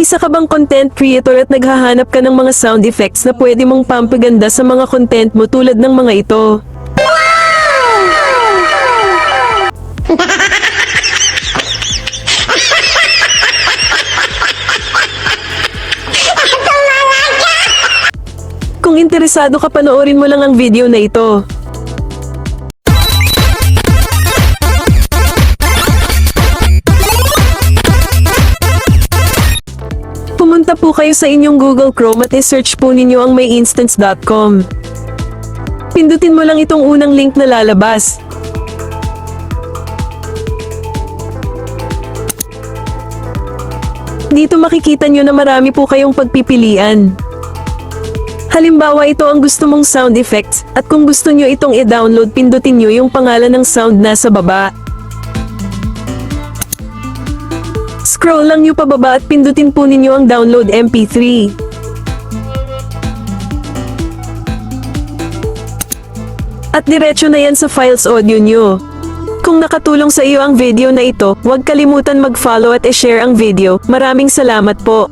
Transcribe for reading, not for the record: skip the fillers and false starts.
Isa ka bang content creator at naghahanap ka ng mga sound effects na pwede mong pampaganda sa mga content mo tulad ng mga ito? Kung interesado ka, panoorin mo lang ang video na ito. Pumunta po kayo sa inyong Google Chrome at i-search po ninyo ang myinstance.com. Pindutin mo lang itong unang link na lalabas. Dito makikita nyo na marami po kayong pagpipilian. Halimbawa, ito ang gusto mong sound effects, at kung gusto nyo itong i-download, pindutin nyo yung pangalan ng sound nasa baba. Scroll lang nyo pababa at pindutin po ninyo ang download MP3. At diretso na yan sa files audio nyo. Kung nakatulong sa iyo ang video na ito, huwag kalimutan mag-follow at i-share ang video. Maraming salamat po.